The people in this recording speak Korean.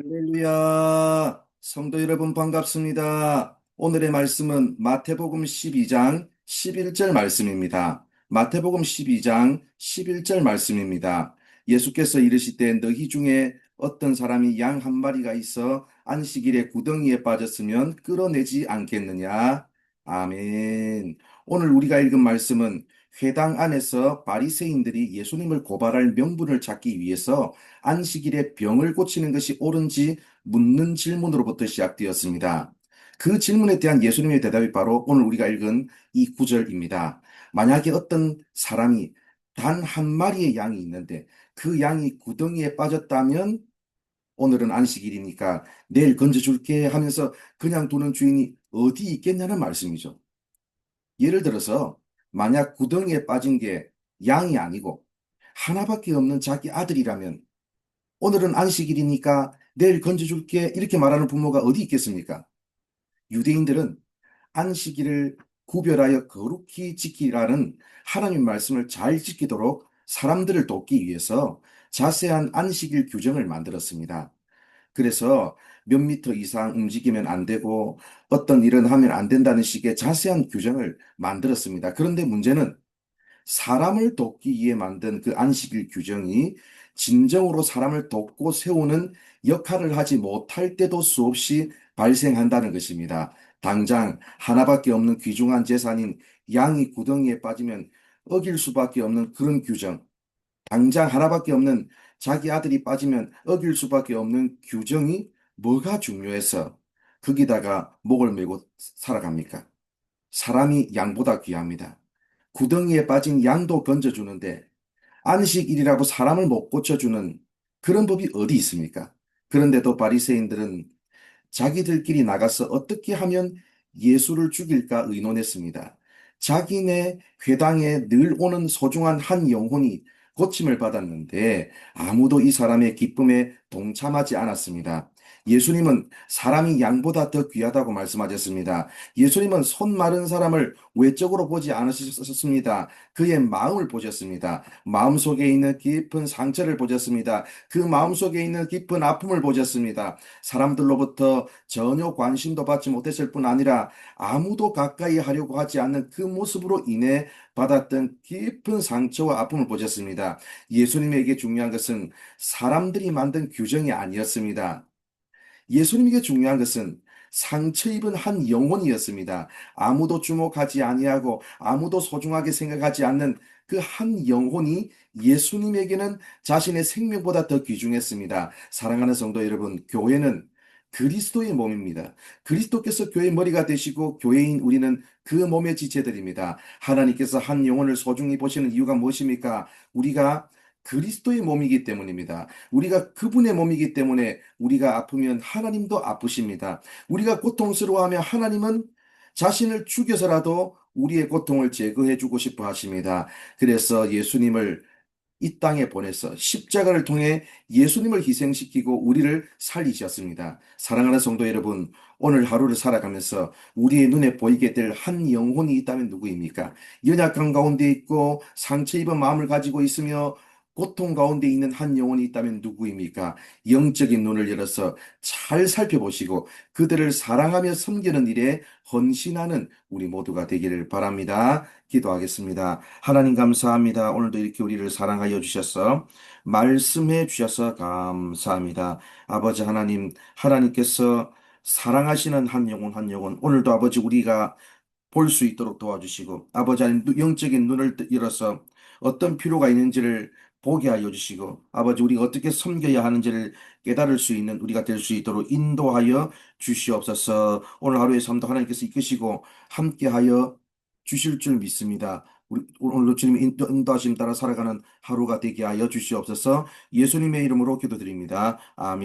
할렐루야. 성도 여러분 반갑습니다. 오늘의 말씀은 마태복음 12장 11절 말씀입니다. 마태복음 12장 11절 말씀입니다. 예수께서 이르시되 너희 중에 어떤 사람이 양 한 마리가 있어 안식일에 구덩이에 빠졌으면 끌어내지 않겠느냐? 아멘. 오늘 우리가 읽은 말씀은 회당 안에서 바리새인들이 예수님을 고발할 명분을 찾기 위해서 안식일에 병을 고치는 것이 옳은지 묻는 질문으로부터 시작되었습니다. 그 질문에 대한 예수님의 대답이 바로 오늘 우리가 읽은 이 구절입니다. 만약에 어떤 사람이 단 한 마리의 양이 있는데 그 양이 구덩이에 빠졌다면 오늘은 안식일이니까 내일 건져줄게 하면서 그냥 두는 주인이 어디 있겠냐는 말씀이죠. 예를 들어서 만약 구덩이에 빠진 게 양이 아니고 하나밖에 없는 자기 아들이라면 오늘은 안식일이니까 내일 건져줄게 이렇게 말하는 부모가 어디 있겠습니까? 유대인들은 안식일을 구별하여 거룩히 지키라는 하나님 말씀을 잘 지키도록 사람들을 돕기 위해서 자세한 안식일 규정을 만들었습니다. 그래서 몇 미터 이상 움직이면 안 되고 어떤 일은 하면 안 된다는 식의 자세한 규정을 만들었습니다. 그런데 문제는 사람을 돕기 위해 만든 그 안식일 규정이 진정으로 사람을 돕고 세우는 역할을 하지 못할 때도 수없이 발생한다는 것입니다. 당장 하나밖에 없는 귀중한 재산인 양이 구덩이에 빠지면 어길 수밖에 없는 그런 규정, 당장 하나밖에 없는 자기 아들이 빠지면 어길 수밖에 없는 규정이 뭐가 중요해서 거기다가 목을 메고 살아갑니까? 사람이 양보다 귀합니다. 구덩이에 빠진 양도 건져주는데 안식일이라고 사람을 못 고쳐주는 그런 법이 어디 있습니까? 그런데도 바리새인들은 자기들끼리 나가서 어떻게 하면 예수를 죽일까 의논했습니다. 자기네 회당에 늘 오는 소중한 한 영혼이 고침을 받았는데 아무도 이 사람의 기쁨에 동참하지 않았습니다. 예수님은 사람이 양보다 더 귀하다고 말씀하셨습니다. 예수님은 손 마른 사람을 외적으로 보지 않으셨습니다. 그의 마음을 보셨습니다. 마음속에 있는 깊은 상처를 보셨습니다. 그 마음속에 있는 깊은 아픔을 보셨습니다. 사람들로부터 전혀 관심도 받지 못했을 뿐 아니라 아무도 가까이 하려고 하지 않는 그 모습으로 인해 받았던 깊은 상처와 아픔을 보셨습니다. 예수님에게 중요한 것은 사람들이 만든 규정이 아니었습니다. 예수님에게 중요한 것은 상처 입은 한 영혼이었습니다. 아무도 주목하지 아니하고 아무도 소중하게 생각하지 않는 그 한 영혼이 예수님에게는 자신의 생명보다 더 귀중했습니다. 사랑하는 성도 여러분, 교회는 그리스도의 몸입니다. 그리스도께서 교회의 머리가 되시고 교회인 우리는 그 몸의 지체들입니다. 하나님께서 한 영혼을 소중히 보시는 이유가 무엇입니까? 우리가 그리스도의 몸이기 때문입니다. 우리가 그분의 몸이기 때문에 우리가 아프면 하나님도 아프십니다. 우리가 고통스러워하면 하나님은 자신을 죽여서라도 우리의 고통을 제거해 주고 싶어 하십니다. 그래서 예수님을 이 땅에 보내서 십자가를 통해 예수님을 희생시키고 우리를 살리셨습니다. 사랑하는 성도 여러분, 오늘 하루를 살아가면서 우리의 눈에 보이게 될 한 영혼이 있다면 누구입니까? 연약한 가운데 있고 상처 입은 마음을 가지고 있으며 고통 가운데 있는 한 영혼이 있다면 누구입니까? 영적인 눈을 열어서 잘 살펴보시고 그들을 사랑하며 섬기는 일에 헌신하는 우리 모두가 되기를 바랍니다. 기도하겠습니다. 하나님 감사합니다. 오늘도 이렇게 우리를 사랑하여 주셔서 말씀해 주셔서 감사합니다. 아버지 하나님, 하나님께서 사랑하시는 한 영혼 한 영혼 오늘도 아버지 우리가 볼 수 있도록 도와주시고 아버지 하나님 영적인 눈을 열어서 어떤 필요가 있는지를 보게 하여 주시고 아버지 우리가 어떻게 섬겨야 하는지를 깨달을 수 있는 우리가 될 수 있도록 인도하여 주시옵소서. 오늘 하루의 삶도 하나님께서 이끄시고 함께하여 주실 줄 믿습니다. 오늘도 주님의 인도하심 따라 살아가는 하루가 되게 하여 주시옵소서. 예수님의 이름으로 기도드립니다. 아멘.